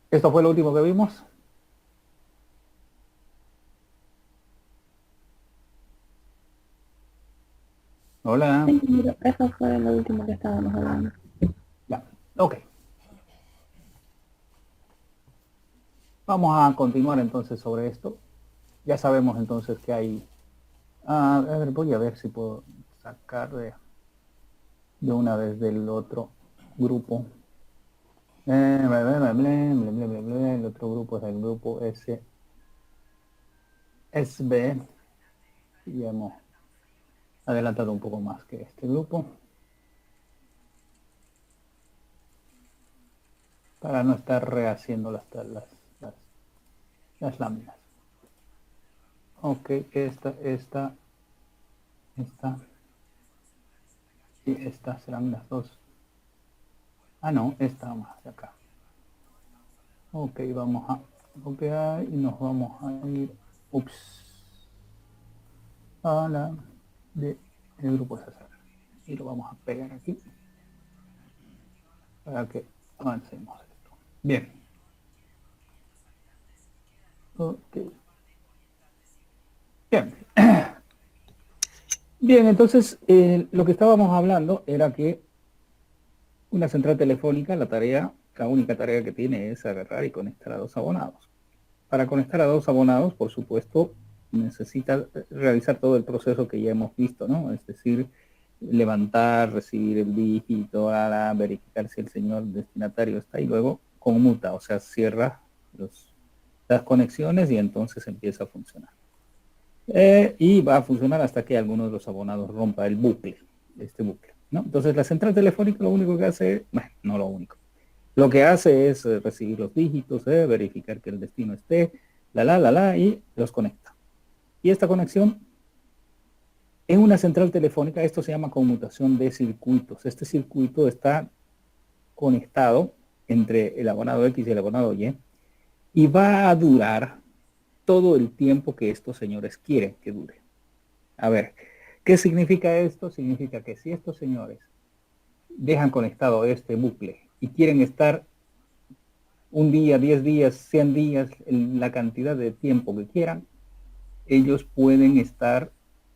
Esto fue lo último que vimos. Hola. Sí, mira, eso fue lo último que estábamos hablando. Ya. Ok. Vamos a continuar entonces sobre esto. Ya sabemos entonces que hay... a ver, voy a ver si puedo sacar de una vez del otro grupo. Bla, bla, bla, bla, bla, bla, bla, bla. El otro grupo es el grupo SB. Y hemos adelantado un poco más que este grupo para no estar rehaciendo las, las láminas. Ok, esta y esta serán las dos. Ah, no, esta más de acá. Ok, vamos a copiar y nos vamos a ir, ups, a la de el grupo César. Y lo vamos a pegar aquí para que avancemos esto. Bien. Ok. Bien. Bien, entonces lo que estábamos hablando era que una central telefónica, la única tarea que tiene es agarrar y conectar a dos abonados. Para conectar a dos abonados, por supuesto, necesita realizar todo el proceso que ya hemos visto, ¿no? Es decir, levantar, recibir el dígito, verificar si el señor destinatario está y luego conmuta, o sea, cierra las conexiones y entonces empieza a funcionar. Y va a funcionar hasta que alguno de los abonados rompa el bucle, este bucle, ¿no? Entonces la central telefónica lo único que hace, bueno, no lo único, lo que hace es recibir los dígitos, verificar que el destino esté, y los conecta. Y esta conexión en una central telefónica, esto se llama conmutación de circuitos. Este circuito está conectado entre el abonado X y el abonado y va a durar todo el tiempo que estos señores quieren que dure. A ver, ¿qué significa esto? Significa que si estos señores dejan conectado este bucle y quieren estar un día, 10 días, 100 días, la cantidad de tiempo que quieran, ellos pueden estar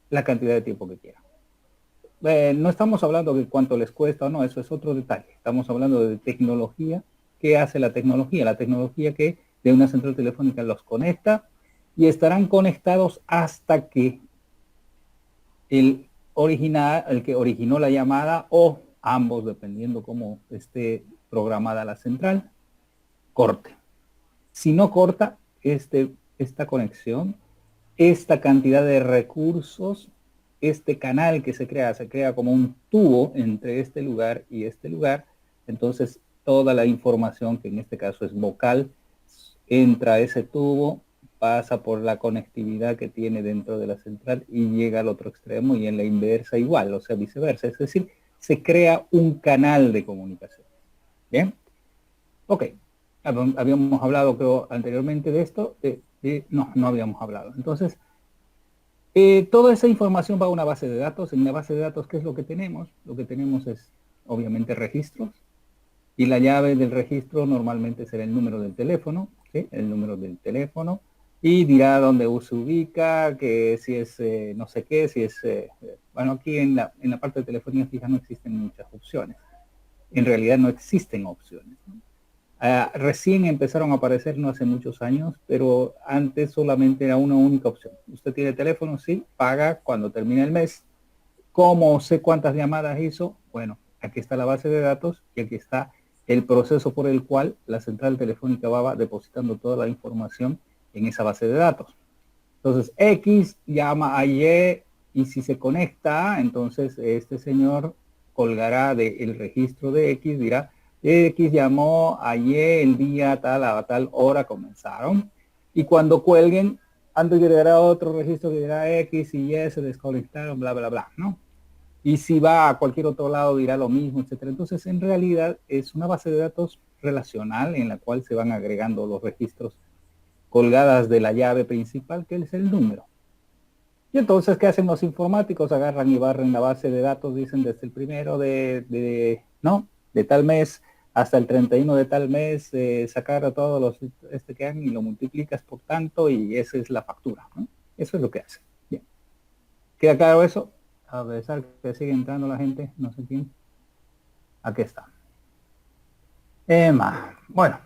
la cantidad de tiempo que quieran. No estamos hablando de cuánto les cuesta o no, eso es otro detalle. Estamos hablando de tecnología. ¿Qué hace la tecnología? La tecnología que de una central telefónica los conecta y estarán conectados hasta que el que originó la llamada o ambos, dependiendo cómo esté programada la central, corte. Si no corta esta conexión, esta cantidad de recursos, este canal que se crea como un tubo entre este lugar y este lugar, entonces toda la información, que en este caso es vocal, entra a ese tubo, pasa por la conectividad que tiene dentro de la central y llega al otro extremo y en la inversa igual, o sea, viceversa. Es decir, se crea un canal de comunicación. Bien, ok. Habíamos hablado, creo, anteriormente de esto. No, no habíamos hablado. Entonces, toda esa información va a una base de datos. En una base de datos, ¿qué es lo que tenemos? Lo que tenemos es, obviamente, registros. Y la llave del registro normalmente será el número del teléfono, ¿sí? El número del teléfono. Y dirá dónde se ubica, que si es no sé qué, si es... bueno, aquí en la parte de telefonía fija no existen muchas opciones. En realidad no existen opciones, ¿no? Recién empezaron a aparecer no hace muchos años, pero antes solamente era una única opción. Usted tiene teléfono, sí, paga cuando termine el mes. ¿Cómo sé cuántas llamadas hizo? Bueno, aquí está la base de datos y aquí está el proceso por el cual la central telefónica va depositando toda la información en esa base de datos. Entonces, X llama a y si se conecta, entonces este señor colgará del registro de X, dirá, X llamó a el día tal a tal hora comenzaron. Y cuando cuelguen, antes llegará otro registro que dirá X y Y se desconectaron, bla, bla, bla, ¿no? Y si va a cualquier otro lado dirá lo mismo, etcétera. Entonces, en realidad es una base de datos relacional en la cual se van agregando los registros colgadas de la llave principal, que es el número. Y entonces, ¿qué hacen los informáticos? Agarran y barren la base de datos, dicen desde el primero no, de tal mes hasta el 31 de tal mes sacar a todos los que han y lo multiplicas por tanto y esa es la factura, ¿no? Eso es lo que hace. Bien. ¿Queda claro eso? A pesar que sigue entrando la gente, no sé quién. Aquí está. Emma. Bueno.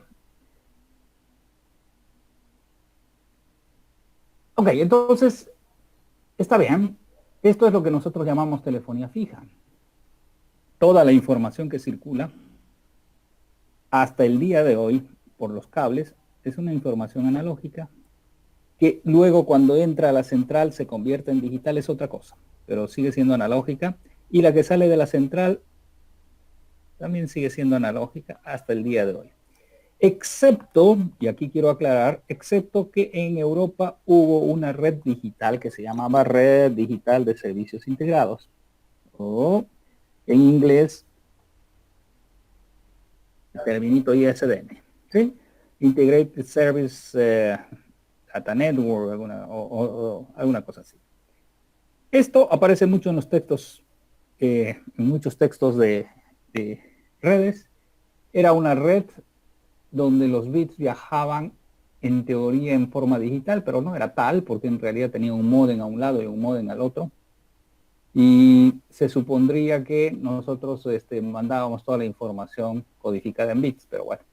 Ok, entonces, está bien. Esto es lo que nosotros llamamos telefonía fija. Toda la información que circula hasta el día de hoy por los cables es una información analógica que luego cuando entra a la central se convierte en digital, es otra cosa, pero sigue siendo analógica, y la que sale de la central también sigue siendo analógica hasta el día de hoy. Excepto, y aquí quiero aclarar, excepto que en Europa hubo una red digital que se llamaba Red Digital de Servicios Integrados, o en inglés, el terminito ISDN, ¿sí? Integrated Service Data Network, alguna cosa así. Esto aparece mucho en los textos, en muchos textos de redes. Era una red donde los bits viajaban en teoría en forma digital, pero no era tal, porque en realidad tenía un módem a un lado y un módem al otro. Y se supondría que nosotros mandábamos toda la información codificada en bits, pero bueno.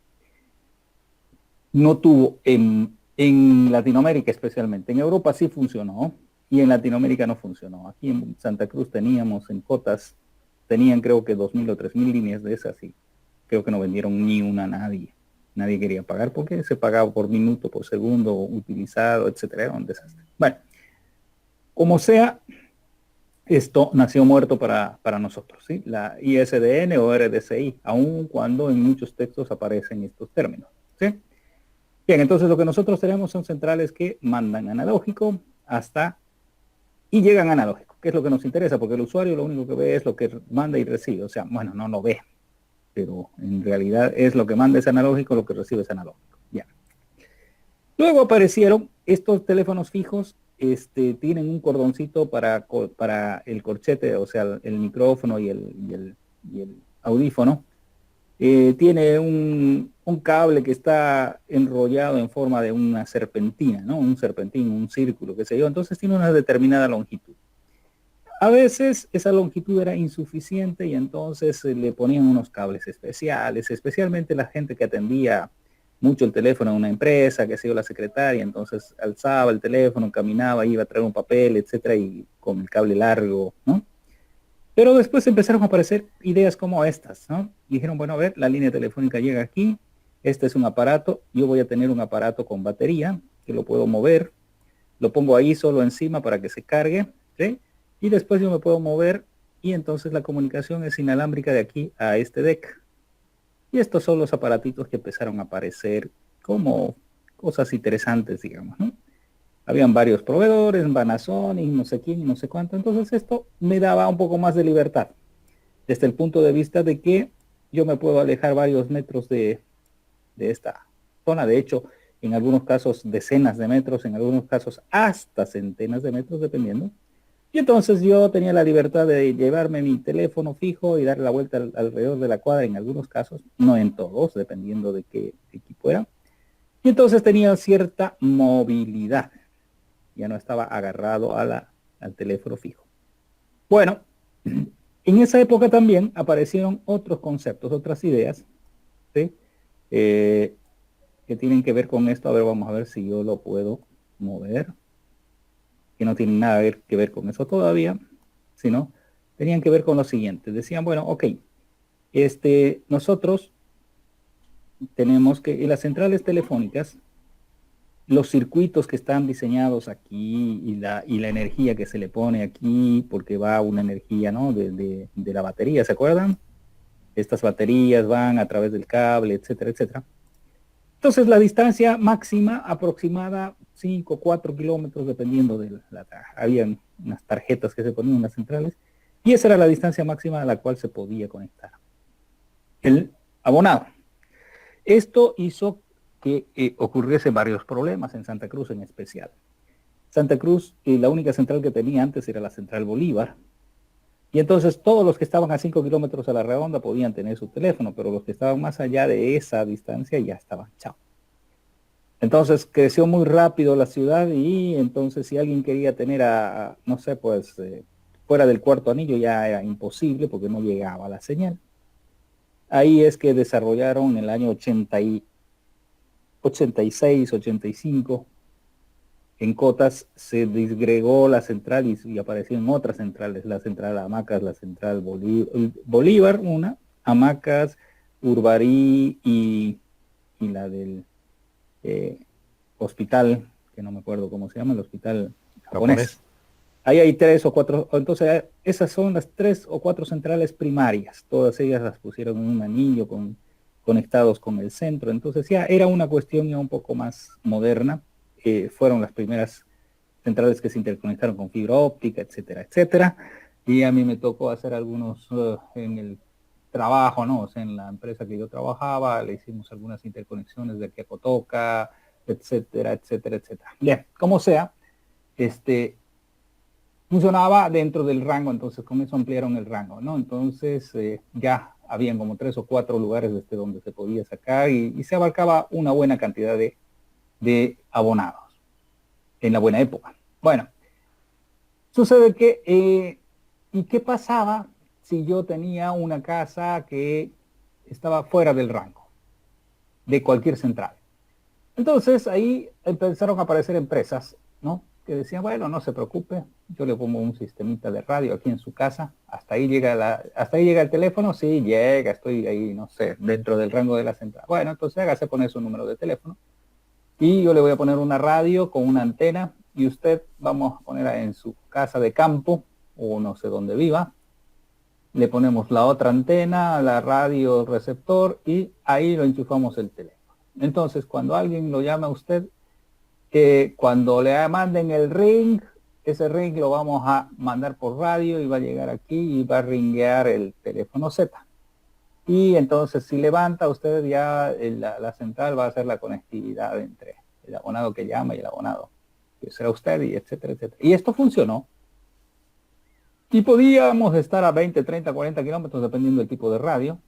No tuvo en Latinoamérica especialmente. En Europa sí funcionó y en Latinoamérica no funcionó. Aquí en Santa Cruz teníamos en cotas, tenían creo que 2.000 o 3.000 líneas de esas y creo que no vendieron ni una a nadie. Nadie quería pagar porque se pagaba por minuto, por segundo utilizado, etcétera. Era un desastre. Bueno, como sea, esto nació muerto para nosotros, ¿sí? La ISDN o RDCI, aun cuando en muchos textos aparecen estos términos, ¿sí? Bien, entonces lo que nosotros tenemos son centrales que mandan analógico hasta y llegan analógico, que es lo que nos interesa, porque el usuario lo único que ve es lo que manda y recibe. O sea, bueno, no lo ve, pero en realidad es lo que manda es analógico, lo que recibe es analógico. Ya. Luego aparecieron estos teléfonos fijos, tienen un cordoncito para el corchete, o sea, el micrófono y el audífono. Tiene un cable que está enrollado en forma de una serpentina, ¿no? Un serpentín, un círculo, qué sé yo. Entonces tiene una determinada longitud. A veces esa longitud era insuficiente y entonces le ponían unos cables especiales, especialmente la gente que atendía mucho el teléfono en una empresa, que sé yo, la secretaria, entonces alzaba el teléfono, caminaba, iba a traer un papel, etcétera, y con el cable largo, ¿no? Pero después empezaron a aparecer ideas como estas, ¿no? Dijeron, bueno, a ver, la línea telefónica llega aquí, este es un aparato, yo voy a tener un aparato con batería, que lo puedo mover, lo pongo ahí solo encima para que se cargue, ¿sí? Y después yo me puedo mover y entonces la comunicación es inalámbrica de aquí a este deck. Y estos son los aparatitos que empezaron a aparecer como cosas interesantes, digamos, ¿no? Habían varios proveedores, Panasonic, no sé quién y no sé cuánto. Entonces esto me daba un poco más de libertad. Desde el punto de vista de que yo me puedo alejar varios metros de esta zona. De hecho, en algunos casos decenas de metros, en algunos casos hasta centenas de metros, dependiendo. Y entonces yo tenía la libertad de llevarme mi teléfono fijo y dar la vuelta alrededor de la cuadra en algunos casos, no en todos, dependiendo de qué equipo era. Y entonces tenía cierta movilidad. Ya no estaba agarrado al teléfono fijo. Bueno, en esa época también aparecieron otros conceptos, otras ideas, ¿sí? Que tienen que ver con esto. A ver, vamos a ver si yo lo puedo mover. Que no tienen nada que ver con eso todavía, sino tenían que ver con lo siguiente. Decían, bueno, ok, nosotros tenemos que en las centrales telefónicas los circuitos que están diseñados aquí y la energía que se le pone aquí, porque va una energía, ¿no? de la batería, ¿se acuerdan? Estas baterías van a través del cable, etcétera, etcétera. Entonces la distancia máxima aproximada 5, 4 kilómetros, dependiendo de habían unas tarjetas que se ponían en las centrales, y esa era la distancia máxima a la cual se podía conectar el abonado. Esto hizo que ocurriese varios problemas en Santa Cruz en especial. Santa Cruz, la única central que tenía antes era la Central Bolívar, Y entonces todos los que estaban a 5 kilómetros a la redonda podían tener su teléfono, pero los que estaban más allá de esa distancia ya estaban chao. Entonces creció muy rápido la ciudad y entonces si alguien quería tener no sé, pues fuera del cuarto anillo ya era imposible porque no llegaba la señal. Ahí es que desarrollaron en el año 86, 85, en Cotas se disgregó la central y aparecieron otras centrales, la central Hamacas, la central Bolívar, una, Hamacas, Urbarí y la del hospital, que no me acuerdo cómo se llama, el hospital japonés. Ahí hay 3 o 4, entonces esas son las 3 o 4 centrales primarias, todas ellas las pusieron en un anillo conectados con el centro, entonces ya era una cuestión ya un poco más moderna, fueron las primeras centrales que se interconectaron con fibra óptica, etcétera, etcétera, y a mí me tocó hacer algunos en el trabajo, ¿no? O sea, en la empresa que yo trabajaba, le hicimos algunas interconexiones de aquí a Cotoca, etcétera, etcétera, etcétera. Bien, como sea, funcionaba dentro del rango, entonces con eso ampliaron el rango, ¿no? Entonces ya habían como 3 o 4 lugares desde donde se podía sacar y se abarcaba una buena cantidad de abonados en la buena época. Bueno, sucede que, ¿y qué pasaba si yo tenía una casa que estaba fuera del rango de cualquier central? Entonces ahí empezaron a aparecer empresas, ¿no? Que decían, bueno, no se preocupe, yo le pongo un sistemita de radio aquí en su casa, hasta ahí llega el teléfono, sí, llega, estoy ahí, no sé, dentro del rango de la central. Bueno, entonces hágase poner su número de teléfono y yo le voy a poner una radio con una antena y usted vamos a poner en su casa de campo o no sé dónde viva, le ponemos la otra antena, la radio receptor y ahí lo enchufamos el teléfono. Entonces, cuando alguien lo llama a usted, cuando le manden el ring, ese ring lo vamos a mandar por radio y va a llegar aquí y va a ringuear el teléfono Z. Y entonces si levanta usted ya la central va a hacer la conectividad entre el abonado que llama y el abonado que será usted y etcétera, etcétera. Y esto funcionó. Y podíamos estar a 20, 30, 40 kilómetros dependiendo del tipo de radio.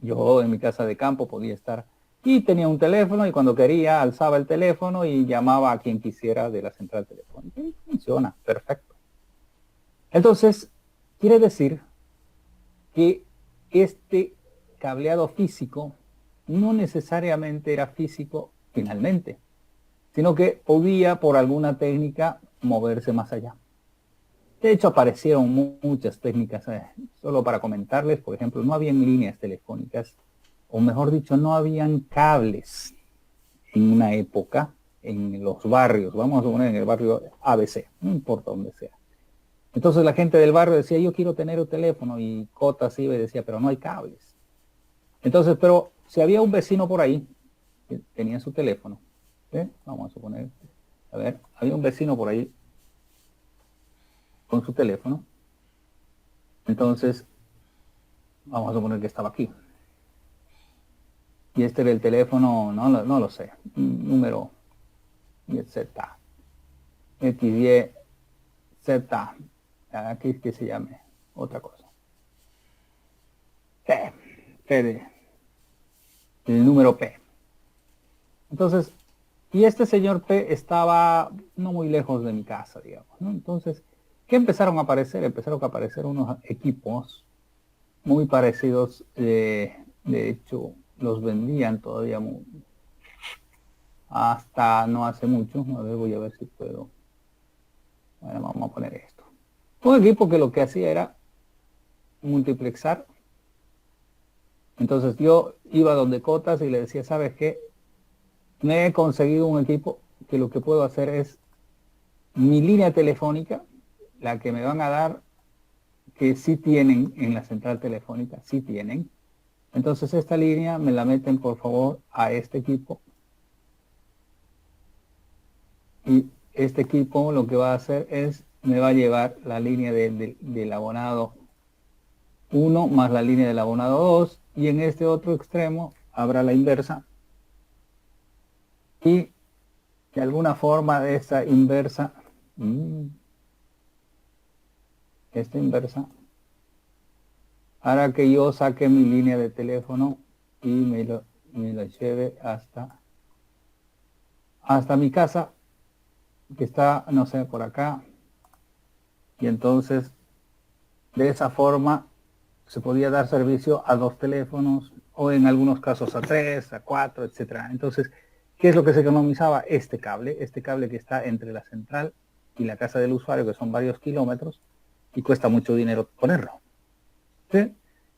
Yo en mi casa de campo podía estar y tenía un teléfono y cuando quería alzaba el teléfono y llamaba a quien quisiera de la central telefónica. Y funciona, perfecto. Entonces, quiere decir que este cableado físico no necesariamente era físico finalmente, sino que podía por alguna técnica moverse más allá. De hecho, aparecieron muchas técnicas, solo para comentarles, por ejemplo, no habían líneas telefónicas, o mejor dicho, no habían cables en una época en los barrios, vamos a suponer en el barrio ABC, no importa dónde sea. Entonces la gente del barrio decía, yo quiero tener un teléfono, y Cotas iba y decía, pero no hay cables. Entonces, pero si había un vecino por ahí que tenía su teléfono, vamos a suponer, a ver, había un vecino por ahí con su teléfono, entonces vamos a suponer que estaba aquí. Y este era el teléfono, no lo sé, número Z, XY, Z, aquí es que se llame otra cosa. El número P. Entonces, y este señor P estaba no muy lejos de mi casa, digamos, ¿no? Entonces, ¿qué empezaron a aparecer? Empezaron a aparecer unos equipos muy parecidos, de hecho, los vendían todavía hasta no hace mucho. A ver, voy a ver si puedo. Bueno, vamos a poner esto. Un equipo que lo que hacía era multiplexar. Entonces yo iba donde Cotas y le decía, ¿sabes qué? Me he conseguido un equipo que lo que puedo hacer es mi línea telefónica, la que me van a dar, que sí tienen en la central telefónica, sí tienen. Entonces esta línea me la meten por favor a este equipo. Y este equipo lo que va a hacer es, me va a llevar la línea del abonado 1 más la línea del abonado 2 y en este otro extremo habrá la inversa. Y de alguna forma de esta inversa, para que yo saque mi línea de teléfono y me lo lleve hasta mi casa, que está, no sé, por acá. Y entonces, de esa forma, se podía dar servicio a 2 teléfonos, o en algunos casos a 3, a 4, etcétera. Entonces, ¿qué es lo que se economizaba? Este cable que está entre la central y la casa del usuario, que son varios kilómetros, y cuesta mucho dinero ponerlo. ¿Sí?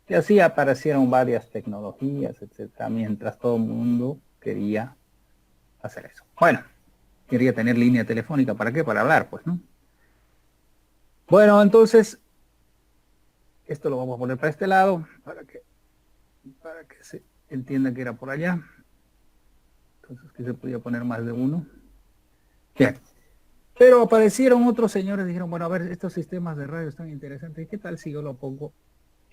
Y así aparecieron varias tecnologías, etcétera, mientras todo el mundo quería hacer eso. Bueno, quería tener línea telefónica, ¿para qué? Para hablar, pues, ¿no? Bueno, entonces, esto lo vamos a poner para este lado, para que se entienda que era por allá. Entonces, que se podía poner más de uno. Bien. Pero aparecieron otros señores y dijeron, bueno, a ver, estos sistemas de radio están interesantes. ¿Qué tal si yo lo pongo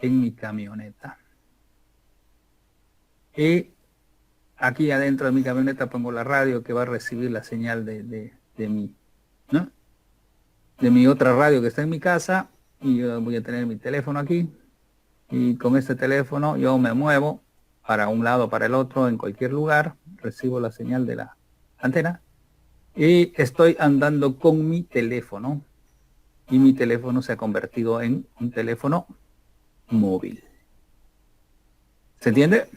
en mi camioneta? Y aquí adentro de mi camioneta pongo la radio que va a recibir la señal de mi, ¿no? De mi otra radio que está en mi casa, y yo voy a tener mi teléfono aquí, y con este teléfono yo me muevo para un lado, para el otro, en cualquier lugar, recibo la señal de la antena y estoy andando con mi teléfono, y mi teléfono se ha convertido en un teléfono móvil. ¿Se entiende?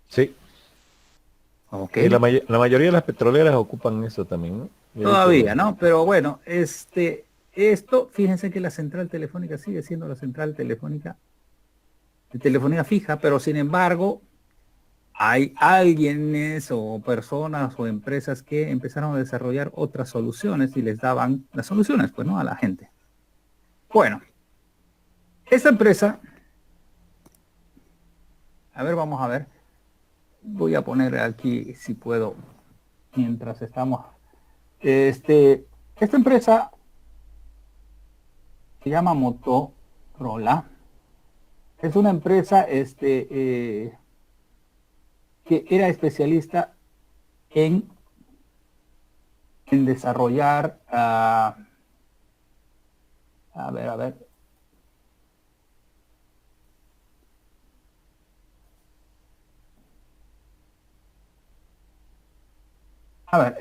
Sí. Ok. Y la mayoría de las petroleras ocupan eso también, ¿no? He Todavía, visto. ¿no? Pero bueno, esto, fíjense que la central telefónica sigue siendo la central telefónica de telefonía fija, pero sin embargo, hay alguienes o personas o empresas que empezaron a desarrollar otras soluciones y les daban las soluciones, pues, ¿no? A la gente. Bueno, esta empresa, a ver, vamos a ver. Voy a poner aquí, si puedo, mientras estamos. Esta empresa se llama Motorola. Es una empresa que era especialista en desarrollar, a ver,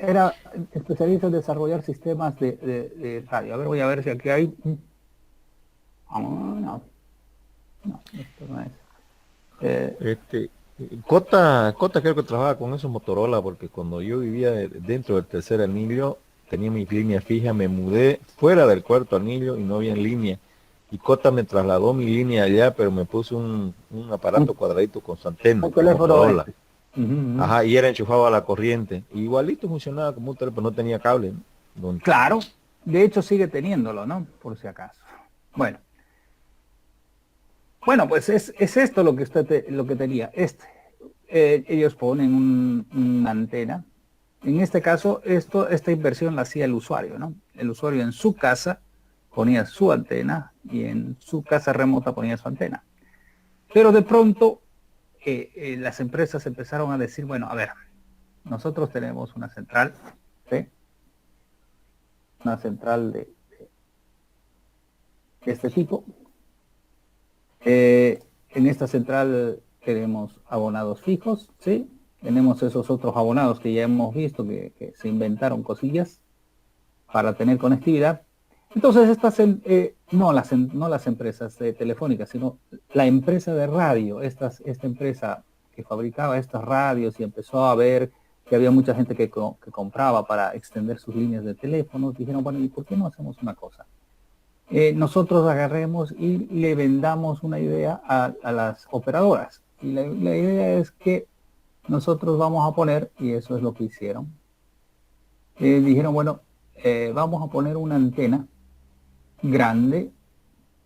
era especialista en desarrollar sistemas de radio. A ver, voy a ver si aquí hay. No, esto no es. Este, Cota creo que trabajaba con esos Motorola, porque cuando yo vivía dentro del tercer anillo, tenía mi línea fija, me mudé fuera del cuarto anillo y no había línea. Y Cota me trasladó mi línea allá, pero me puso un aparato cuadradito con su antena, Un teléfono Motorola. Uh-huh. Ajá, y era enchufado a la corriente. Igualito funcionaba como un teléfono, no tenía cable, ¿no? Claro, de hecho sigue teniéndolo, ¿no? Por si acaso. Bueno, pues es esto lo que lo que tenía. Ellos ponen una antena. En este caso, esta inversión la hacía el usuario, ¿no? El usuario en su casa ponía su antena y en su casa remota ponía su antena. Pero de pronto las empresas empezaron a decir, bueno, a ver, nosotros tenemos una central, ¿sí? Una central de este tipo. En esta central tenemos abonados fijos, ¿sí? Tenemos esos otros abonados que ya hemos visto que se inventaron cosillas para tener conectividad. Entonces no las empresas telefónicas, sino la empresa de radio, esta empresa que fabricaba estas radios y empezó a ver que había mucha gente que compraba para extender sus líneas de teléfono, dijeron, bueno, ¿y por qué no hacemos una cosa? Nosotros agarremos y le vendamos una idea a las operadoras. Y la idea es que nosotros vamos a poner, y eso es lo que hicieron, dijeron, bueno, vamos a poner una antena grande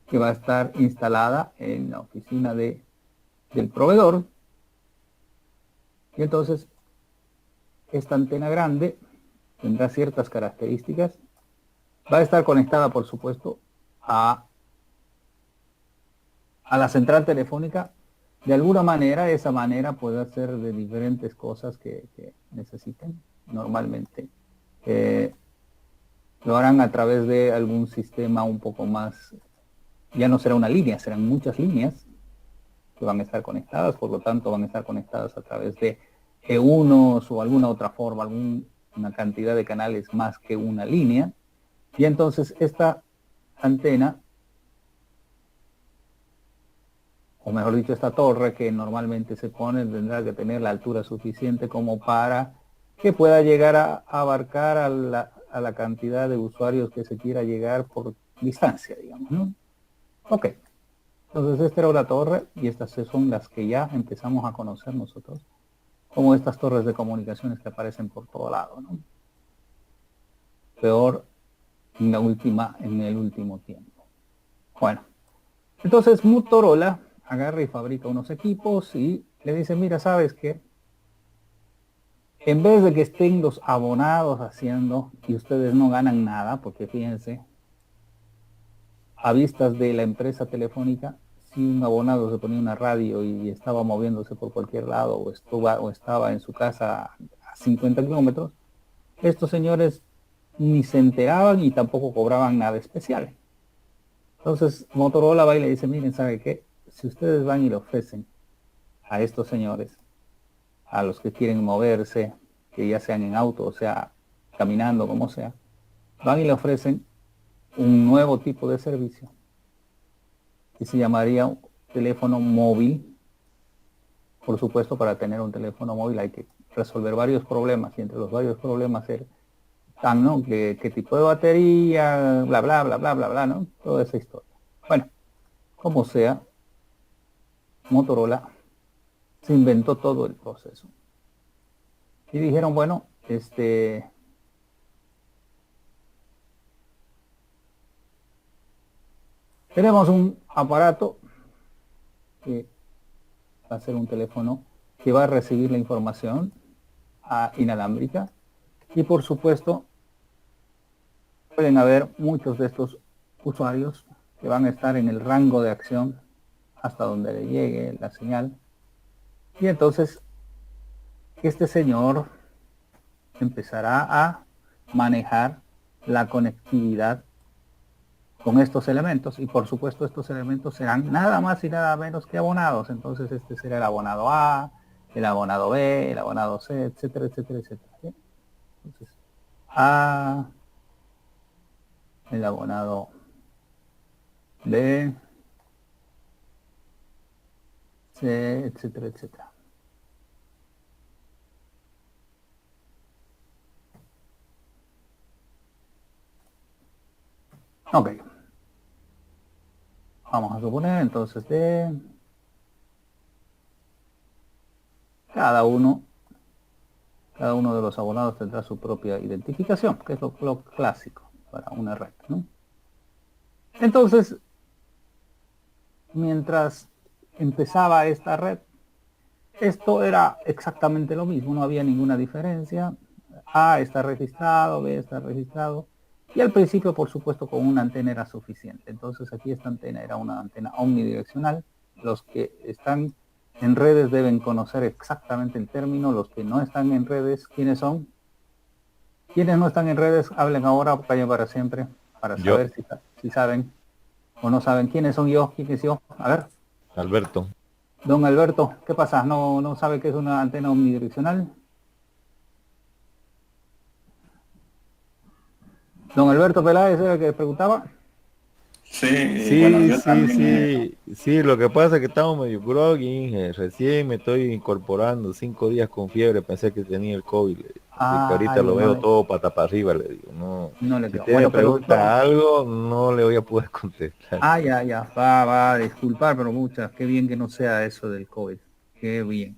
que va a estar instalada en la oficina del proveedor. Y entonces, esta antena grande tendrá ciertas características. Va a estar conectada, por supuesto, a la central telefónica. De alguna manera, esa manera puede hacer de diferentes cosas que necesiten normalmente. lo harán a través de algún sistema un poco más, ya no será una línea, serán muchas líneas que van a estar conectadas, por lo tanto van a estar conectadas a través de E1 o alguna otra forma, una cantidad de canales más que una línea. Y entonces esta antena, o mejor dicho, esta torre que normalmente se pone, tendrá que tener la altura suficiente como para que pueda llegar a abarcar a la cantidad de usuarios que se quiera llegar por distancia, digamos, ¿no? Ok. Entonces esta era una torre y estas son las que ya empezamos a conocer nosotros como estas torres de comunicaciones que aparecen por todo lado, ¿no? Peor en el último tiempo. Bueno, entonces Motorola agarra y fabrica unos equipos y le dice, mira, ¿sabes qué? En vez de que estén los abonados haciendo y ustedes no ganan nada, porque fíjense, a vistas de la empresa telefónica, si un abonado se ponía una radio y estaba moviéndose por cualquier lado o estaba en su casa a 50 kilómetros, estos señores ni se enteraban y tampoco cobraban nada especial. Entonces Motorola va y le dice, miren, ¿sabe qué? Si ustedes van y le ofrecen a estos señores, a los que quieren moverse, que ya sean en auto, o sea, caminando, como sea, van y le ofrecen un nuevo tipo de servicio que se llamaría un teléfono móvil. Por supuesto, para tener un teléfono móvil hay que resolver varios problemas y entre los varios problemas están, ¿no? ¿Qué tipo de batería? Bla, bla, bla, bla, bla, bla, ¿no? Toda esa historia. Bueno, como sea, Motorola se inventó todo el proceso. Y dijeron, bueno, tenemos un aparato que va a ser un teléfono que va a recibir la información inalámbrica y por supuesto pueden haber muchos de estos usuarios que van a estar en el rango de acción hasta donde le llegue la señal. Y entonces este señor empezará a manejar la conectividad con estos elementos y por supuesto estos elementos serán nada más y nada menos que abonados. Entonces este será el abonado A, el abonado B, el abonado C, etcétera, etcétera, etcétera. ¿Sí? Entonces A, el abonado B, C, etcétera, etcétera. Ok. Vamos a suponer entonces de cada uno de los abonados tendrá su propia identificación, que es lo clásico para una red, ¿no? Entonces, mientras empezaba esta red, esto era exactamente lo mismo, no había ninguna diferencia. A está registrado, B está registrado. Y al principio, por supuesto, con una antena era suficiente. Entonces aquí esta antena era una antena omnidireccional. Los que están en redes deben conocer exactamente el término. Los que no están en redes, ¿quiénes son? Quienes no están en redes, hablen ahora o callen para siempre, para Yo, saber si saben o no saben quiénes son yo, quién es yo. A ver, Alberto. don Alberto, ¿qué pasa? ¿No sabe qué es una antena omnidireccional? Don Alberto Peláez era el que preguntaba. Sí, bueno, Sí, yo sí, también. sí, sí, lo que pasa es que estamos medio groggy, recién me estoy incorporando, 5 días con fiebre, pensé que tenía el COVID, así que ahorita Ay, lo veo todo pata para arriba, le digo, no, no le si creo. usted me Bueno, pero pregunta algo, no le voy a poder contestar. ya, va a disculpar, pero muchas, qué bien que no sea eso del COVID. Qué bien.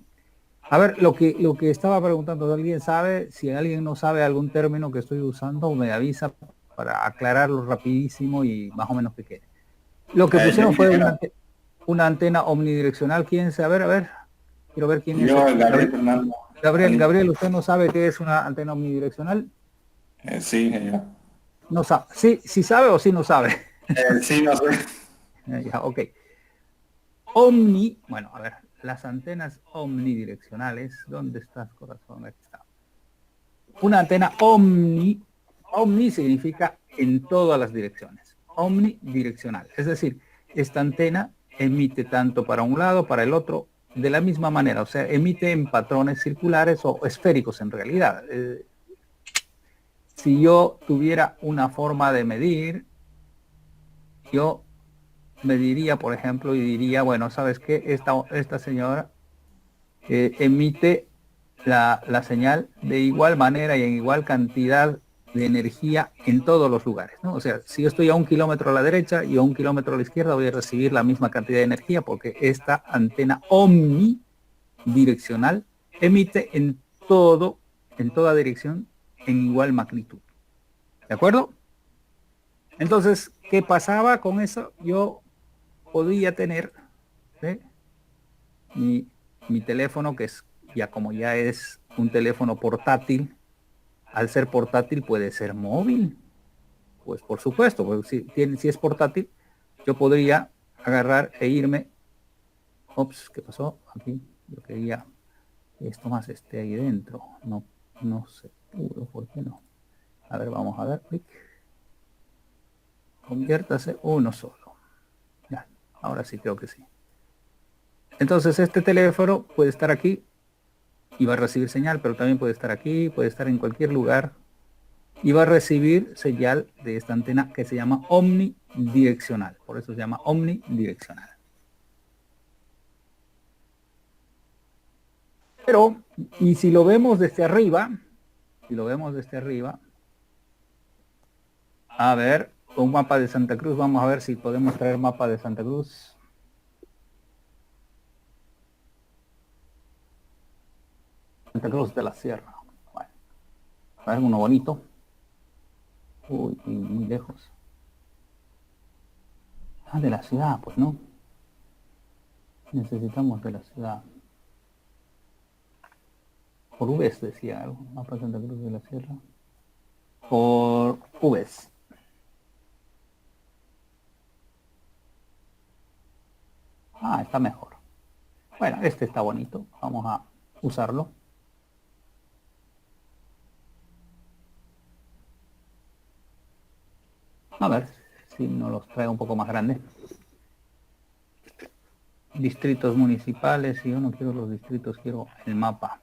A ver, lo que estaba preguntando, ¿alguien sabe? Si alguien no sabe algún término que estoy usando, me avisa para aclararlo rapidísimo y más o menos que quede. Lo que Yo, pusieron fue una antena omnidireccional. ¿Quién sabe? A ver, quiero ver quién es. Gabriel Fernando. Gabriel, ¿usted no sabe qué es una antena omnidireccional? Sí, yo. No sabe. Sí, sí sabe o sí no sabe. Sí, no sé. Ya, ok. Omni, bueno, a ver, las antenas omnidireccionales, ¿dónde estás, corazón? Aquí está. Una antena omni Omni significa en todas las direcciones. Omnidireccional. Es decir, esta antena emite tanto para un lado, para el otro, de la misma manera. O sea, emite en patrones circulares o esféricos en realidad. Si yo tuviera una forma de medir, yo mediría, por ejemplo, y diría, bueno, ¿sabes qué? Esta señora emite la señal de igual manera y en igual cantidad de energía en todos los lugares, ¿no? O sea, si yo estoy a 1 kilómetro a la derecha y a 1 kilómetro a la izquierda, voy a recibir la misma cantidad de energía porque esta antena omnidireccional emite en toda dirección, en igual magnitud. ¿De acuerdo? Entonces, ¿qué pasaba con eso? Yo podía tener ¿sí? mi teléfono, que es ya es un teléfono portátil. Al ser portátil puede ser móvil. Pues por supuesto, pues si es portátil, yo podría agarrar e irme. Ups, ¿qué pasó? Aquí yo quería que esto más esté ahí dentro. No sé, ¿por qué no? A ver, vamos a dar clic. Conviértase uno solo. Ya, ahora sí creo que sí. Entonces este teléfono puede estar aquí y va a recibir señal, pero también puede estar aquí, puede estar en cualquier lugar y va a recibir señal de esta antena que se llama omnidireccional. Por eso se llama omnidireccional. Pero, y si lo vemos desde arriba, a ver, un mapa de Santa Cruz, vamos a ver si podemos traer mapa de Santa Cruz. Santa Cruz de la Sierra. Bueno, a ver, uno bonito. Uy, muy lejos. Ah, de la ciudad, pues no. Necesitamos de la ciudad. Por Vs decía algo. Mapa de Santa Cruz de la Sierra. Por Vs. Ah, está mejor. Bueno, este está bonito. Vamos a usarlo. A ver si nos los trae un poco más grande. Distritos municipales. Si yo no quiero los distritos, quiero el mapa.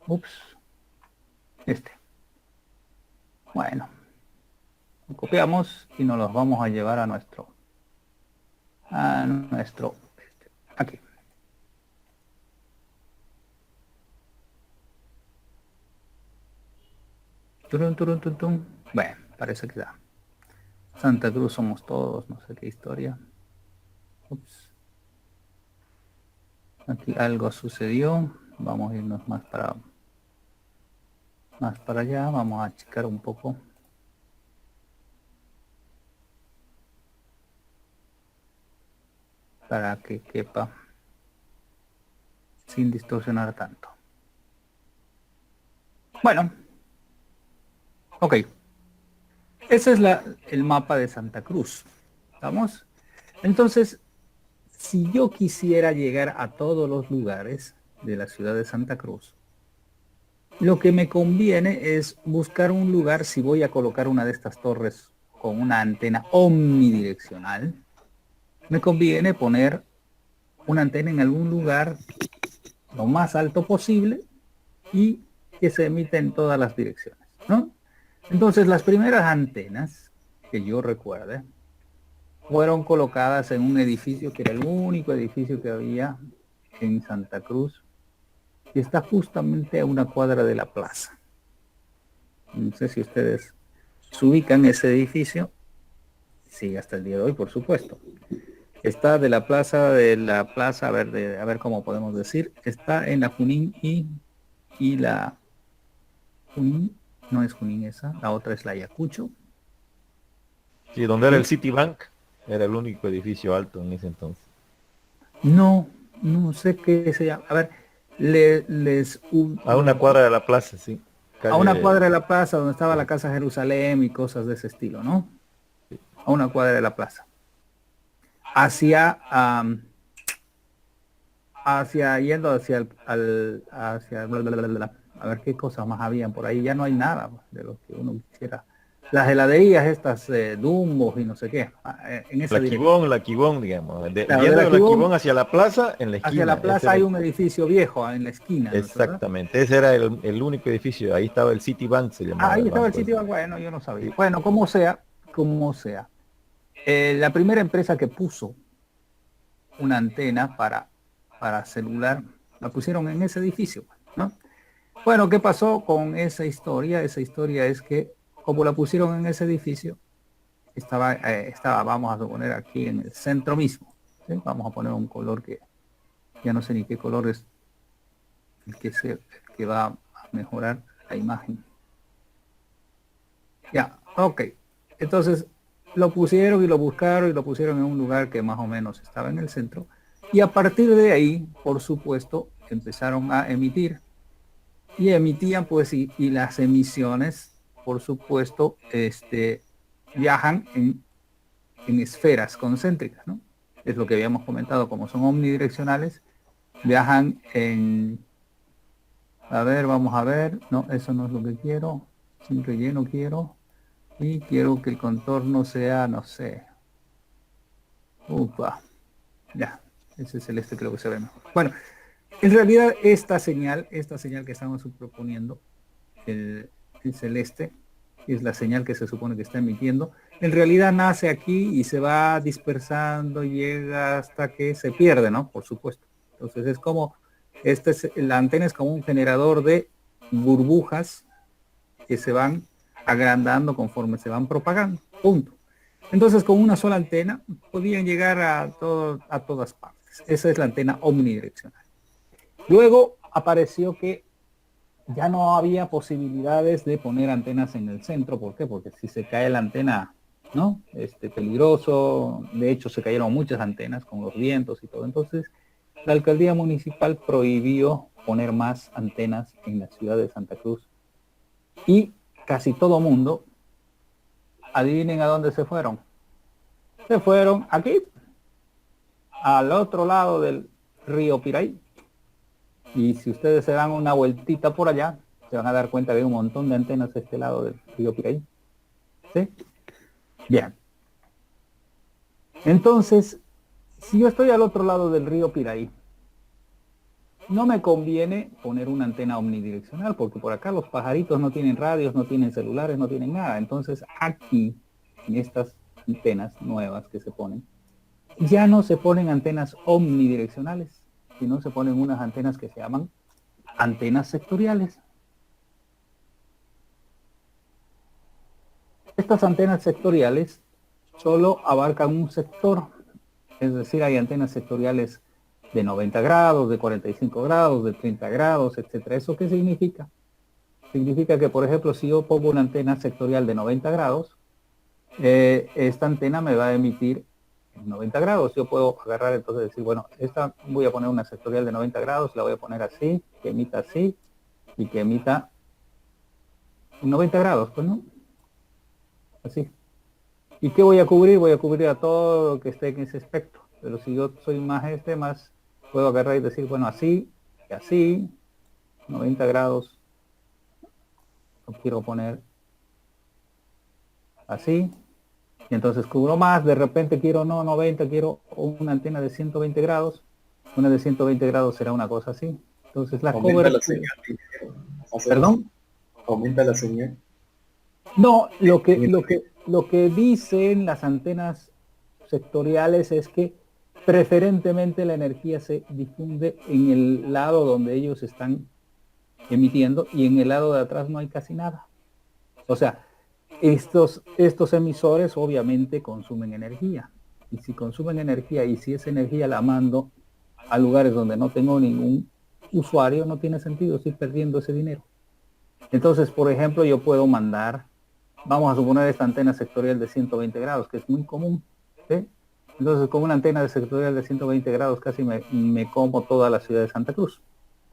Ups. Este. Bueno. Lo copiamos y nos los vamos a llevar a nuestro. Aquí. Turun, turun, turun, turun. Bueno, parece que da. Santa Cruz somos todos, no sé qué historia. Ups. Aquí algo sucedió. Vamos a irnos más para allá. Vamos a achicar un poco. Para que quepa sin distorsionar tanto. Bueno. Ok. Ese es el mapa de Santa Cruz. ¿Estamos? Entonces, si yo quisiera llegar a todos los lugares de la ciudad de Santa Cruz, lo que me conviene es buscar un lugar, si voy a colocar una de estas torres con una antena omnidireccional, me conviene poner una antena en algún lugar lo más alto posible y que se emita en todas las direcciones, ¿no? Entonces, las primeras antenas que yo recuerde fueron colocadas en un edificio que era el único edificio que había en Santa Cruz, que está justamente a una cuadra de la plaza. No sé si ustedes se ubican ese edificio. Sí, hasta el día de hoy, por supuesto. Está de la plaza, a ver cómo podemos decir. Está en la Junín y la Junín, no es Junín esa, la otra es la Ayacucho. Sí, donde era el Citibank, era el único edificio alto en ese entonces. No sé qué se llama. A ver, A una cuadra de la plaza, sí. A una cuadra de la plaza donde estaba la Casa Jerusalén y cosas de ese estilo, ¿no? A una cuadra de la plaza. Hacia yendo hacia a ver qué cosas más habían por ahí. Ya no hay nada de lo que uno quisiera. Las heladerías estas, Dumbos y no sé qué, en esa dirección. La Quibón, digamos. Claro, de Yendo la de la Quibón Quibón hacia la plaza, en la hacia esquina. la Ese plaza era hay un edificio viejo en la esquina, ¿no es verdad? exactamente. Ese era el único edificio. Ahí estaba el Citibank, se Ah, llamaba ahí el estaba el banco ese. sitio, bueno, yo no sabía. Sí. Bueno, como sea. La primera empresa que puso una antena para celular, la pusieron en ese edificio, ¿no? Bueno, ¿qué pasó con esa historia? Esa historia es que como la pusieron en ese edificio, estaba, vamos a suponer, aquí en el centro mismo, ¿sí? Vamos a poner un color que ya no sé ni qué color es el que va a mejorar la imagen. Ya, ok. Entonces lo pusieron y lo buscaron y lo pusieron en un lugar que más o menos estaba en el centro. Y a partir de ahí, por supuesto, empezaron a emitir. Y emitían, pues, y las emisiones, por supuesto, viajan en esferas concéntricas, ¿no? Es lo que habíamos comentado, como son omnidireccionales, viajan en... A ver, vamos a ver. No, eso no es lo que quiero. Sin relleno quiero. Y quiero que el contorno sea, no sé. Upa. Ya. Ese es el creo que se ve mejor. Bueno, en realidad esta señal que estamos proponiendo, el celeste, es la señal que se supone que está emitiendo, en realidad nace aquí y se va dispersando, llega hasta que se pierde, ¿no? Por supuesto. Entonces es como, la antena es como un generador de burbujas que se van agrandando conforme se van propagando. Punto. Entonces con una sola antena podían llegar a todas partes. Esa es la antena omnidireccional. Luego apareció que ya no había posibilidades de poner antenas en el centro. ¿Por qué? Porque si se cae la antena, ¿no? Peligroso. De hecho, se cayeron muchas antenas con los vientos y todo. Entonces, la alcaldía municipal prohibió poner más antenas en la ciudad de Santa Cruz. Y casi todo mundo, adivinen a dónde se fueron. Se fueron aquí, al otro lado del río Piraí. Y si ustedes se dan una vueltita por allá, se van a dar cuenta que hay un montón de antenas de este lado del río Piraí. ¿Sí? Bien. Entonces, si yo estoy al otro lado del río Piraí, no me conviene poner una antena omnidireccional, porque por acá los pajaritos no tienen radios, no tienen celulares, no tienen nada. Entonces, aquí, en estas antenas nuevas que se ponen, ya no se ponen antenas omnidireccionales, sino se ponen unas antenas que se llaman antenas sectoriales. Estas antenas sectoriales solo abarcan un sector, es decir, hay antenas sectoriales de 90 grados, de 45 grados, de 30 grados, etcétera. ¿Eso qué significa? Significa que, por ejemplo, si yo pongo una antena sectorial de 90 grados, esta antena me va a emitir 90 grados. Yo puedo agarrar entonces decir, bueno, esta voy a poner una sectorial de 90 grados, la voy a poner así, que emita así y que emita 90 grados, pues no, así. ¿Y qué voy a cubrir? Voy a cubrir a todo lo que esté en ese espectro. Pero si yo soy más puedo agarrar y decir, bueno, así y así, 90 grados, lo quiero poner así. Y entonces cubro más, de repente quiero no 90, quiero una antena de 120 grados. Una de 120 grados será una cosa así. Entonces la Aumenta la cobertura... señal. ¿Perdón? Aumenta la señal. No, lo que dicen las antenas sectoriales es que preferentemente la energía se difunde en el lado donde ellos están emitiendo y en el lado de atrás no hay casi nada. O sea, estos emisores obviamente consumen energía. Y si consumen energía y si esa energía la mando a lugares donde no tengo ningún usuario, no tiene sentido, estoy perdiendo ese dinero. Entonces, por ejemplo, yo puedo mandar, vamos a suponer esta antena sectorial de 120 grados, que es muy común, ¿sí? Entonces, con una antena de sectorial de 120 grados casi me como toda la ciudad de Santa Cruz,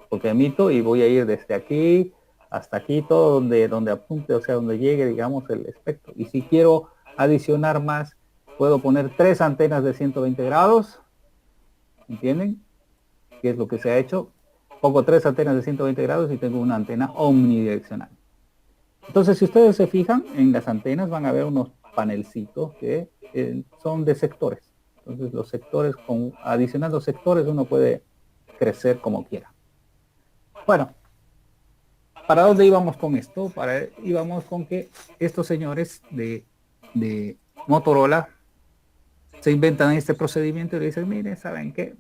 porque emito y voy a ir desde aquí hasta aquí, todo donde apunte, o sea, donde llegue, digamos, el espectro. Y si quiero adicionar más, puedo poner 3 antenas de 120 grados, ¿entienden? ¿Qué es lo que se ha hecho? pongo 3 antenas de 120 grados y tengo una antena omnidireccional. Entonces, si ustedes se fijan, en las antenas van a ver unos panelcitos que son de sectores. Entonces, los sectores, adicionando sectores, uno puede crecer como quiera. Bueno, ¿para dónde íbamos con esto? Íbamos con que estos señores de Motorola se inventan este procedimiento y le dicen, mire, ¿saben qué?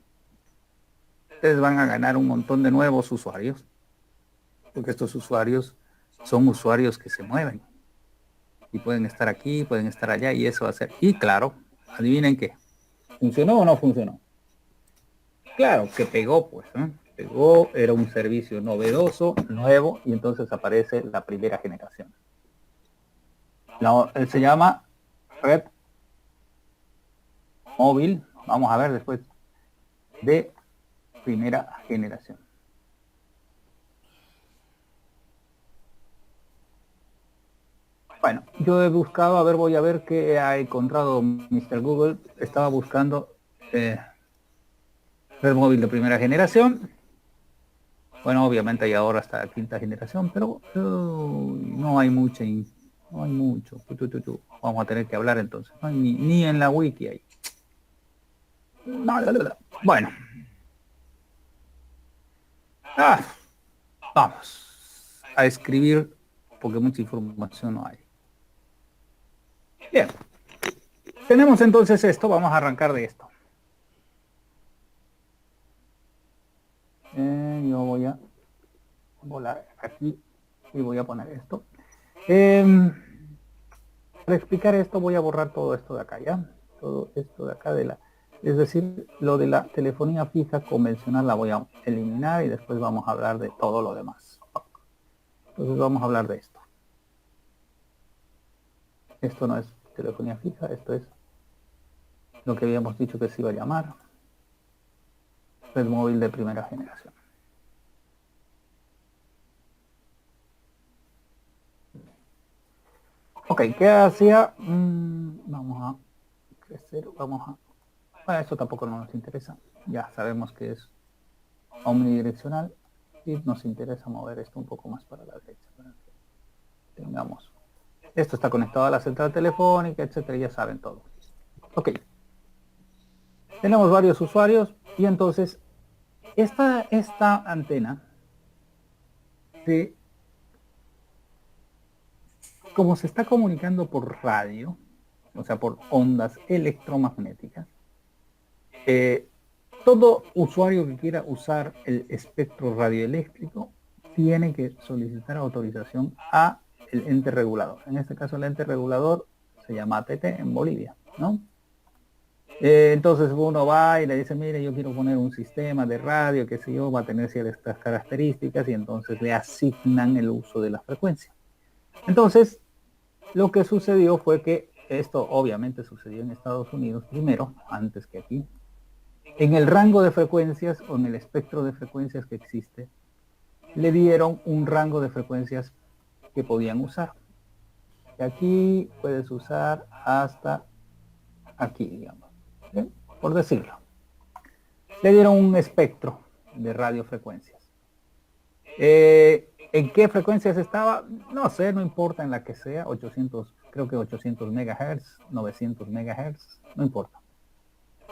Ustedes van a ganar un montón de nuevos usuarios, porque estos usuarios son usuarios que se mueven y pueden estar aquí, pueden estar allá, y eso va a ser. Y claro, adivinen qué, ¿funcionó o no funcionó? Claro que pegó, pues, ¿eh? Pegó, era un servicio novedoso, nuevo, y entonces aparece la primera generación. Se llama Red Móvil, vamos a ver después, de primera generación. Bueno, yo he buscado, a ver, voy a ver qué ha encontrado Mr. Google. Estaba buscando Red Móvil de primera generación. Bueno, obviamente hay ahora hasta la quinta generación, pero no hay mucho. No hay mucho. Vamos a tener que hablar entonces. No hay ni en la wiki hay. Bueno. Vamos a escribir porque mucha información no hay. Bien. Tenemos entonces esto. Vamos a arrancar de esto. Yo voy a volar aquí y voy a poner esto. Para explicar esto voy a borrar todo esto de acá, ¿ya? Todo esto de acá es decir, lo de la telefonía fija convencional la voy a eliminar y después vamos a hablar de todo lo demás. Entonces vamos a hablar de esto. Esto no es telefonía fija, esto es lo que habíamos dicho que se iba a llamar Red Móvil de primera generación. Ok, ¿qué hacía? Vamos a crecer, bueno, esto tampoco no nos interesa. Ya sabemos que es omnidireccional y nos interesa mover esto un poco más para la derecha. Para que tengamos. Esto está conectado a la central telefónica, etcétera, ya saben todo. Ok. Tenemos varios usuarios y entonces esta antena como se está comunicando por radio, o sea, por ondas electromagnéticas, todo usuario que quiera usar el espectro radioeléctrico tiene que solicitar autorización a el ente regulador. En este caso el ente regulador se llama ATT en Bolivia, ¿no? Entonces uno va y le dice, mire, yo quiero poner un sistema de radio, qué sé yo, va a tener ciertas características y entonces le asignan el uso de la frecuencia. Entonces, lo que sucedió fue que esto obviamente sucedió en Estados Unidos primero, antes que aquí. En el rango de frecuencias o en el espectro de frecuencias que existe, le dieron un rango de frecuencias que podían usar. Y aquí puedes usar hasta aquí, digamos, ¿sí? Por decirlo. Le dieron un espectro de radiofrecuencias. ¿En qué frecuencias estaba? No sé, no importa en la que sea, 800, creo que 800 MHz, 900 MHz, no importa.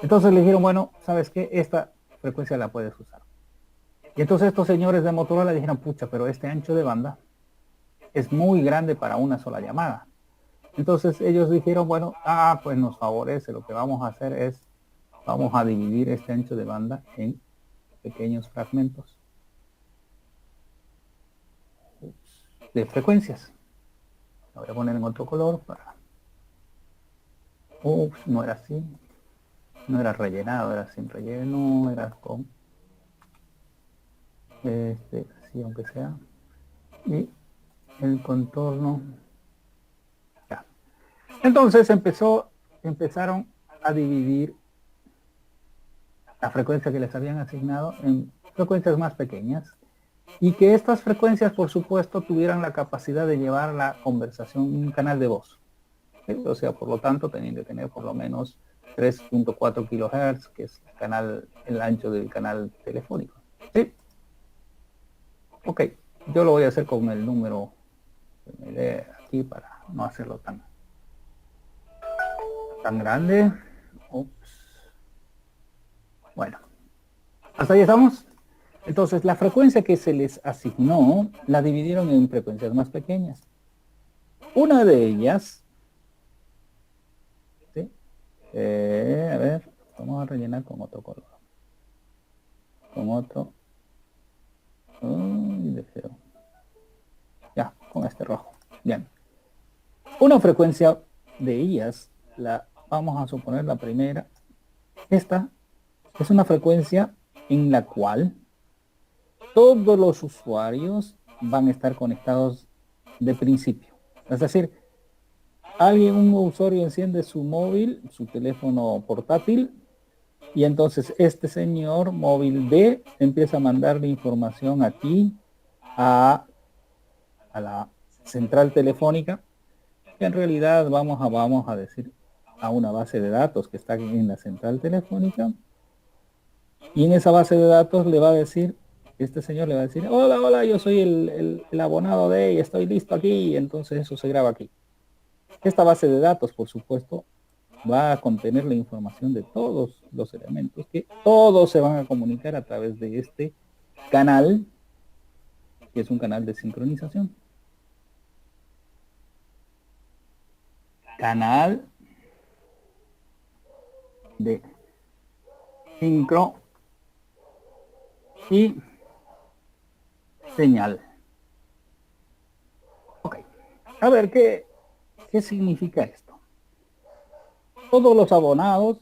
Entonces le dijeron, bueno, ¿sabes qué? Esta frecuencia la puedes usar. Y entonces estos señores de Motorola dijeron, pucha, pero este ancho de banda es muy grande para una sola llamada. Entonces ellos dijeron, bueno, pues nos favorece, lo que vamos a hacer es, vamos a dividir este ancho de banda en pequeños fragmentos de frecuencias. Lo voy a poner en otro color para... no era así. No era rellenado, era sin relleno, era con... así aunque sea. Y el contorno... Ya. Entonces empezaron a dividir la frecuencia que les habían asignado en frecuencias más pequeñas y que estas frecuencias, por supuesto, tuvieran la capacidad de llevar la conversación en un canal de voz. ¿Sí? O sea, por lo tanto, tenían que tener por lo menos 3.4 kHz, que es el ancho del canal telefónico. ¿Sí? Ok, yo lo voy a hacer con el número que me dé aquí para no hacerlo tan grande. Ups. Bueno, hasta ahí estamos. Entonces, la frecuencia que se les asignó la dividieron en frecuencias más pequeñas. Una de ellas, ¿sí? A ver, vamos a rellenar con otro color. Con otro. Uy, de feo. Ya, con este rojo. Bien. Una frecuencia de ellas, la vamos a suponer la primera. Esta es una frecuencia en la cual todos los usuarios van a estar conectados de principio. Es decir, un usuario enciende su móvil, su teléfono portátil, y entonces este señor móvil B empieza a mandarle información aquí a la central telefónica, que en realidad vamos a decir a una base de datos que está en la central telefónica, y en esa base de datos le va a decir, este señor le va a decir, hola, yo soy el abonado de y estoy listo aquí, y entonces eso se graba aquí. Esta base de datos, por supuesto, va a contener la información de todos los elementos, que todos se van a comunicar a través de este canal, que es un canal de sincronización. Canal de sincro y señal. Ok. A ver, ¿qué significa esto? Todos los abonados,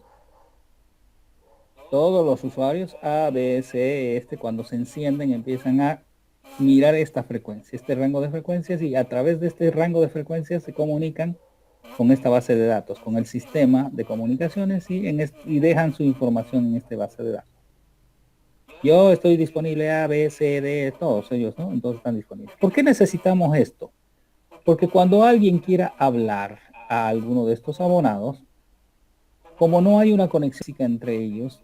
todos los usuarios A, B, C, cuando se encienden empiezan a mirar esta frecuencia, este rango de frecuencias, y a través de este rango de frecuencias se comunican con esta base de datos, con el sistema de comunicaciones, y dejan su información en esta base de datos. Yo estoy disponible A, B, C, D, todos ellos, ¿no? Entonces están disponibles. ¿Por qué necesitamos esto? Porque cuando alguien quiera hablar a alguno de estos abonados, como no hay una conexión entre ellos,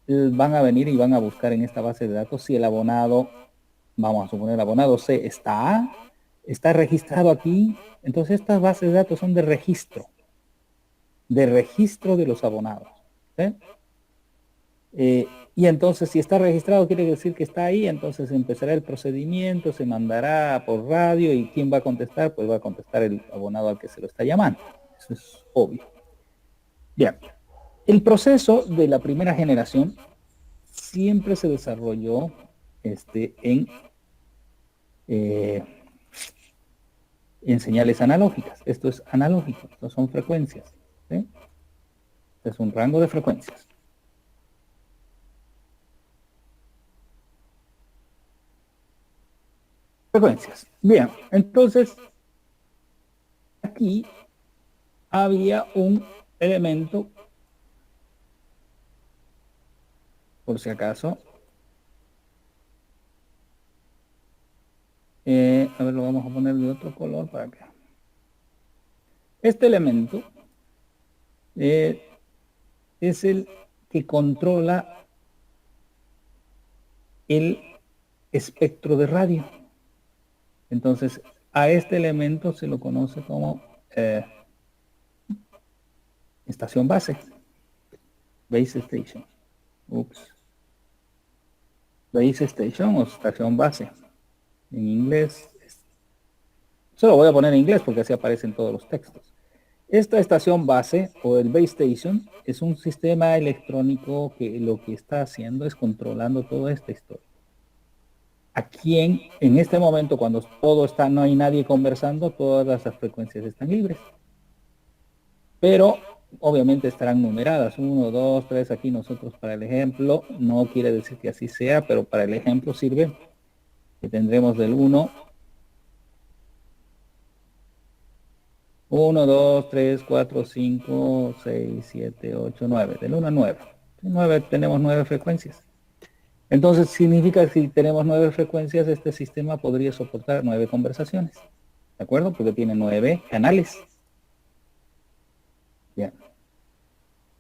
van a venir y van a buscar en esta base de datos si el abonado, vamos a suponer el abonado C está registrado aquí. Entonces estas bases de datos son de registro de los abonados. ¿Sí? Y entonces si está registrado quiere decir que está ahí, entonces empezará el procedimiento, se mandará por radio, y ¿quién va a contestar? Pues va a contestar el abonado al que se lo está llamando. Eso es obvio. Bien, el proceso de la primera generación siempre se desarrolló en señales analógicas. Esto es analógico, esto son frecuencias. ¿Sí? Este es un rango de frecuencias. Frecuencias. Bien, entonces aquí había un elemento, por si acaso. A ver, lo vamos a poner de otro color para que. Este elemento es el que controla el espectro de radio. Entonces, a este elemento se lo conoce como estación base, base station. Base station o estación base. En inglés, solo voy a poner en inglés porque así aparecen todos los textos. Esta estación base o el base station es un sistema electrónico que lo que está haciendo es controlando toda esta historia. Aquí en este momento, cuando todo está, no hay nadie conversando, todas las frecuencias están libres. Pero obviamente estarán numeradas, 1, 2, 3, aquí nosotros para el ejemplo, no quiere decir que así sea, pero para el ejemplo sirve que tendremos del 1, 2, 3, 4, 5, 6, 7, 8, 9, del 1 a 9. Tenemos 9 frecuencias. Entonces significa que si tenemos 9 frecuencias, este sistema podría soportar 9 conversaciones. ¿De acuerdo? Porque tiene 9 canales. Bien.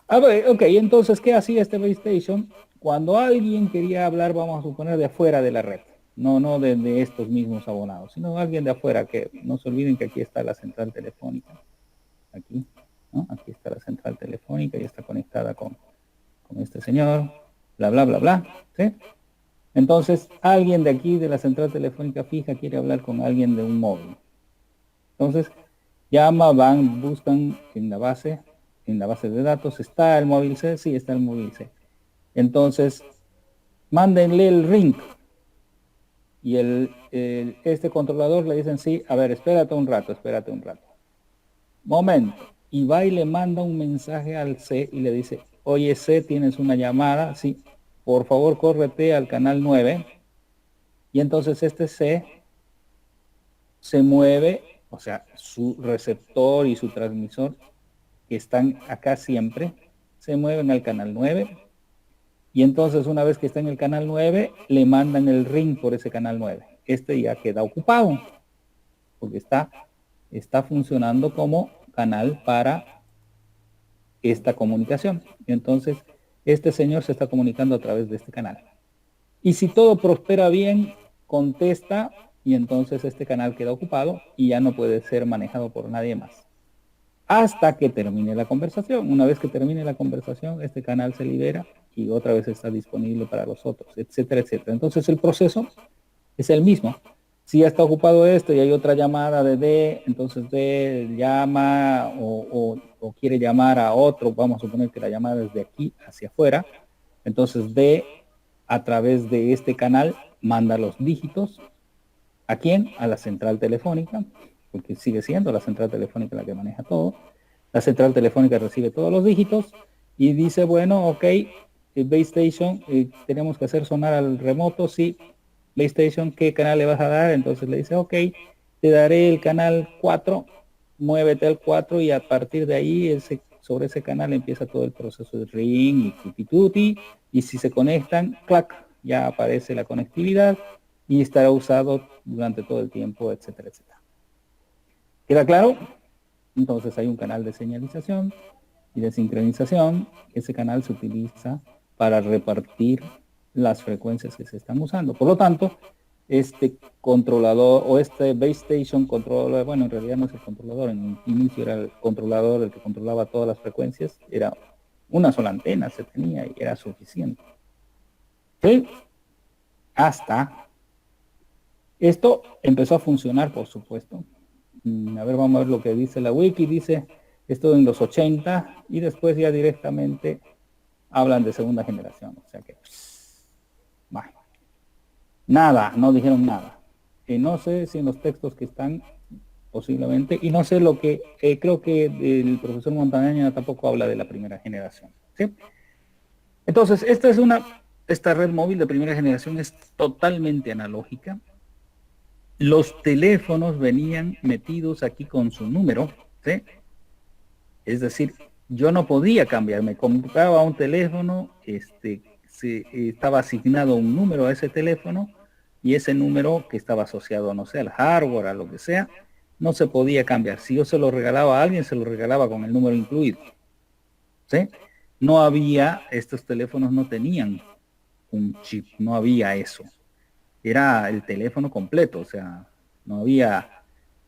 A ver, ok, entonces, ¿qué hacía este base station? Cuando alguien quería hablar, vamos a suponer, de afuera de la red. no de estos mismos abonados, sino alguien de afuera, que no se olviden que aquí está la central telefónica, aquí, ¿no? Aquí está la central telefónica y está conectada con este señor, bla, bla, bla, bla, ¿sí? Entonces, alguien de aquí, de la central telefónica fija, quiere hablar con alguien de un móvil. Entonces, llama, van, buscan en la base de datos, ¿está el móvil C? Sí, está el móvil C. Entonces, mándenle el ring. Y este controlador le dicen, sí, a ver, espérate un rato. Momento. Y va y le manda un mensaje al C y le dice, oye C, tienes una llamada, sí, por favor córrete al canal 9. Y entonces este C se mueve, o sea, su receptor y su transmisor, que están acá siempre, se mueven al canal 9. Y entonces una vez que está en el canal 9, le mandan el ring por ese canal 9. Este ya queda ocupado, porque está funcionando como canal para esta comunicación. Entonces, este señor se está comunicando a través de este canal. Y si todo prospera bien, contesta y entonces este canal queda ocupado y ya no puede ser manejado por nadie más. Hasta que termine la conversación. Una vez que termine la conversación, este canal se libera y otra vez está disponible para los otros, etcétera, etcétera. Entonces el proceso es el mismo. Si ya está ocupado esto y hay otra llamada de D, entonces D llama o quiere llamar a otro, vamos a suponer que la llamada es de aquí hacia afuera, entonces D a través de este canal manda los dígitos. ¿A quién? A la central telefónica, porque sigue siendo la central telefónica la que maneja todo. La central telefónica recibe todos los dígitos y dice, bueno, ok, base station, tenemos que hacer sonar al remoto, sí. Base station, ¿qué canal le vas a dar? Entonces le dice, ok, te daré el canal 4, muévete al 4 y a partir de ahí sobre ese canal empieza todo el proceso de ring y tuti tuti, y si se conectan, clac, ya aparece la conectividad y estará usado durante todo el tiempo, etcétera, etcétera. ¿Queda claro? Entonces hay un canal de señalización y de sincronización. Ese canal se utiliza para repartir las frecuencias que se están usando. Por lo tanto, este controlador o este base station controller, bueno, en realidad no es el controlador, en un inicio era el controlador el que controlaba todas las frecuencias, era una sola antena se tenía y era suficiente. ¿Sí? Hasta esto empezó a funcionar, por supuesto. A ver, vamos a ver lo que dice la wiki. Dice esto en los 80 y después ya directamente hablan de segunda generación. O sea que, bueno, nada, no dijeron nada. No sé si en los textos que están posiblemente, y no sé lo que, creo que el profesor Montaña tampoco habla de la primera generación. ¿Sí? Entonces, esta red móvil de primera generación es totalmente analógica. Los teléfonos venían metidos aquí con su número, ¿sí? Es decir, yo no podía cambiar, me compraba un teléfono, estaba asignado un número a ese teléfono y ese número que estaba asociado, no sé, al hardware, a lo que sea, no se podía cambiar. Si yo se lo regalaba a alguien, se lo regalaba con el número incluido, ¿sí? No había, estos teléfonos no tenían un chip, no había eso. Era el teléfono completo, o sea, no había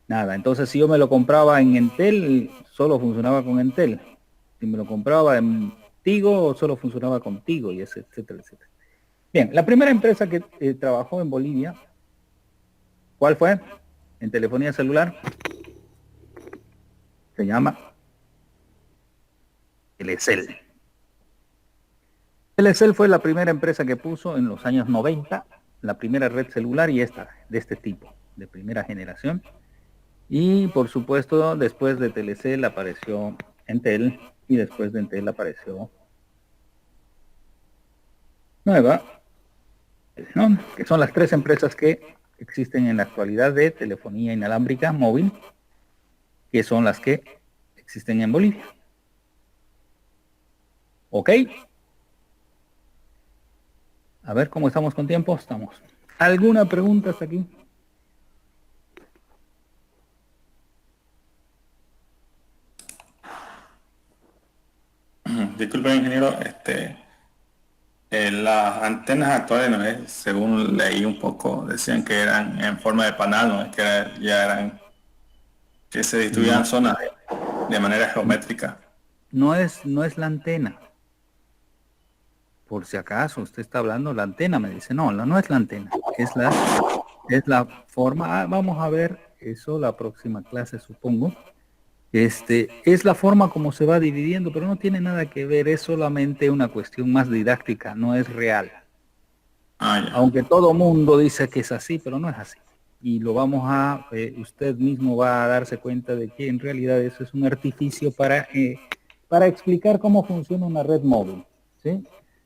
nada. Entonces, si yo me lo compraba en Entel, solo funcionaba con Entel. Si me lo compraba en Tigo, solo funcionaba con Tigo, y etcétera, etcétera. Bien, la primera empresa que trabajó en Bolivia, ¿cuál fue? En telefonía celular, se llama Telecel. Telecel fue la primera empresa que puso en los años 90 la primera red celular y de este tipo, de primera generación. Y por supuesto, después de Telecel apareció Entel y después de Entel apareció Nueva, ¿no? Que son las tres empresas que existen en la actualidad de telefonía inalámbrica móvil, que son las que existen en Bolivia. ¿Ok? A ver cómo estamos con tiempo. Estamos. ¿Alguna pregunta hasta aquí? Disculpe, ingeniero, Las antenas actuales, ¿no es? Según leí un poco, decían que eran en forma de panal, ¿no es? Ya eran, que se distribuían No, zonas de manera geométrica. no es la antena. Por si acaso usted está hablando la antena, me dice, no es la antena, es la forma. Vamos a ver eso la próxima clase, supongo. Es la forma como se va dividiendo, pero no tiene nada que ver, es solamente una cuestión más didáctica, no es real. Ah, ya. Aunque todo mundo dice que es así, pero no es así. Y lo usted mismo va a darse cuenta de que en realidad eso es un artificio para explicar cómo funciona una red móvil, ¿sí?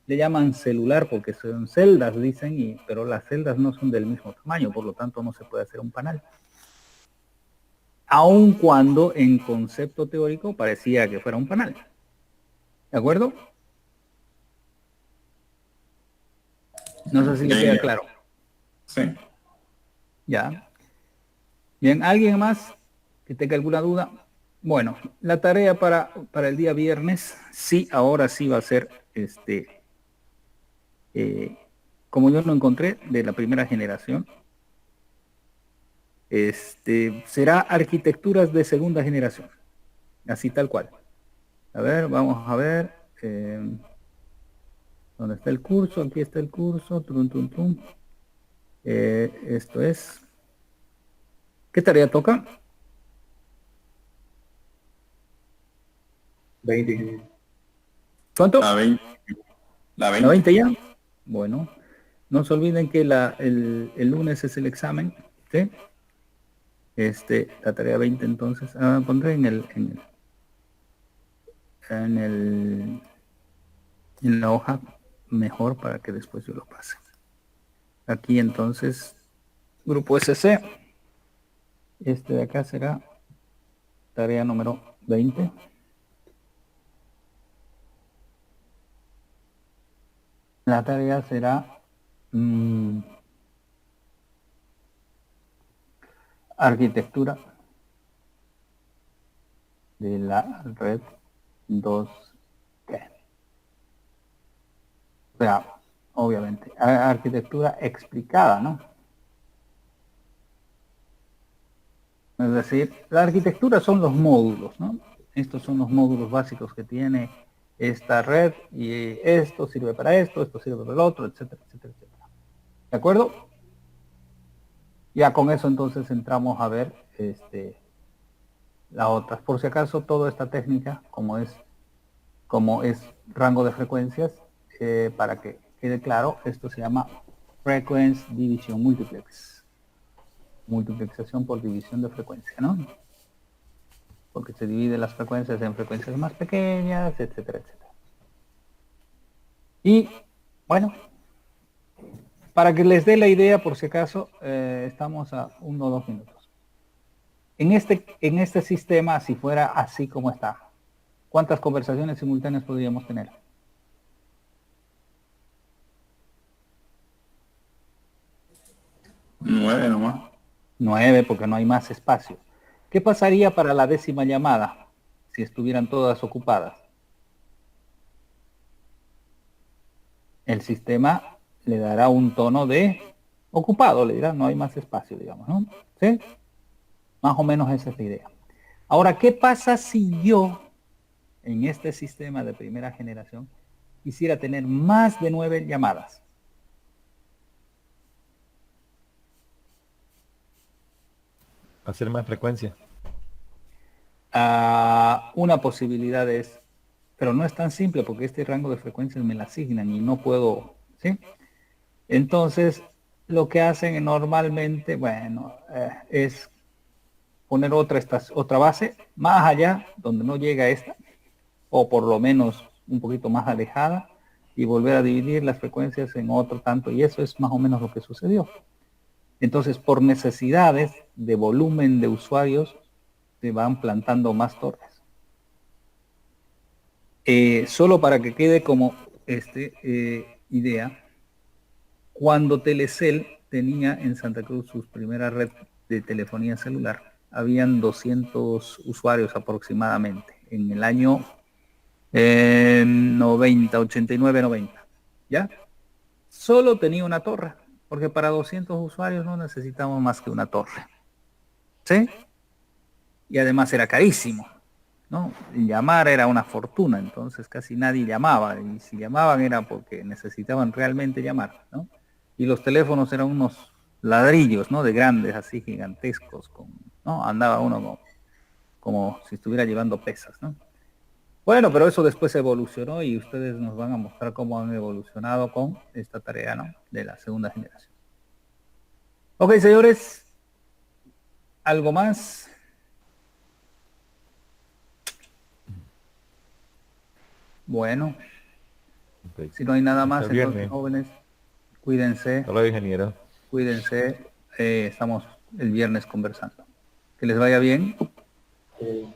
Le llaman celular porque son celdas, dicen, pero las celdas no son del mismo tamaño, por lo tanto no se puede hacer un panel. Aun cuando en concepto teórico parecía que fuera un panel. ¿De acuerdo? No sé si le queda claro. Sí. Ya. Bien, ¿alguien más que tenga alguna duda? Bueno, la tarea para el día viernes, sí, ahora sí va a ser, como yo lo encontré de la primera generación, será arquitecturas de segunda generación, así tal cual. A ver, vamos a ver, ¿dónde está el curso? Aquí está el curso, trum, trum, trum. Esto es, ¿qué tarea toca? 20. ¿Cuánto? La 20. La ¿La 20. 20 ya? Bueno, no se olviden que el lunes es el examen, ¿sí? La tarea 20 entonces, pondré en la hoja mejor para que después yo lo pase. Aquí entonces, grupo SC, de acá será tarea número 20. La tarea será arquitectura de la red 2G. O sea, obviamente, arquitectura explicada, ¿no? Es decir, la arquitectura son los módulos, ¿no? Estos son los módulos básicos que tiene esta red y esto sirve para esto sirve para el otro, etcétera, etcétera, etcétera. ¿De acuerdo? Ya con eso entonces entramos a ver la otra. Por si acaso, toda esta técnica, como es rango de frecuencias, para que quede claro, esto se llama Frequency Division Multiplex. Multiplexación por división de frecuencia, ¿no? Porque se divide las frecuencias en frecuencias más pequeñas, etcétera, etcétera. Y, bueno, para que les dé la idea, por si acaso, estamos a 1 o 2 minutos. En este sistema, si fuera así como está, ¿cuántas conversaciones simultáneas podríamos tener? 9 nomás. 9, porque no hay más espacio. ¿Qué pasaría para la 10ª llamada si estuvieran todas ocupadas? El sistema le dará un tono de ocupado, le dirá, no hay más espacio, digamos, ¿no? ¿Sí? Más o menos esa es la idea. Ahora, ¿qué pasa si yo, en este sistema de primera generación, quisiera tener más de 9 llamadas? Hacer más frecuencia. Una posibilidad es, pero no es tan simple porque este rango de frecuencias me la asignan y no puedo, ¿sí? Entonces, lo que hacen normalmente, bueno, es poner otra base más allá, donde no llega esta, o por lo menos un poquito más alejada, y volver a dividir las frecuencias en otro tanto, y eso es más o menos lo que sucedió. Entonces, por necesidades de volumen de usuarios, se van plantando más torres. Solo para que quede como idea, cuando Telecel tenía en Santa Cruz su primera red de telefonía celular, habían 200 usuarios aproximadamente en el año 90, 89, 90. ¿ya? Solo tenía una torre, porque para 200 usuarios no necesitamos más que una torre, ¿sí? Y además era carísimo, ¿no? Y llamar era una fortuna, entonces casi nadie llamaba, y si llamaban era porque necesitaban realmente llamar, ¿no? Y los teléfonos eran unos ladrillos, ¿no? De grandes, así gigantescos, ¿no? Andaba uno como si estuviera llevando pesas, ¿no? Bueno, pero eso después evolucionó y ustedes nos van a mostrar cómo han evolucionado con esta tarea, ¿no? De la segunda generación. Ok, señores, ¿algo más? Bueno, Ok. si no hay nada Hasta más, el entonces, viernes. jóvenes, cuídense, Hasta luego, ingeniero. cuídense. Estamos el viernes conversando. Que les vaya bien. Eh,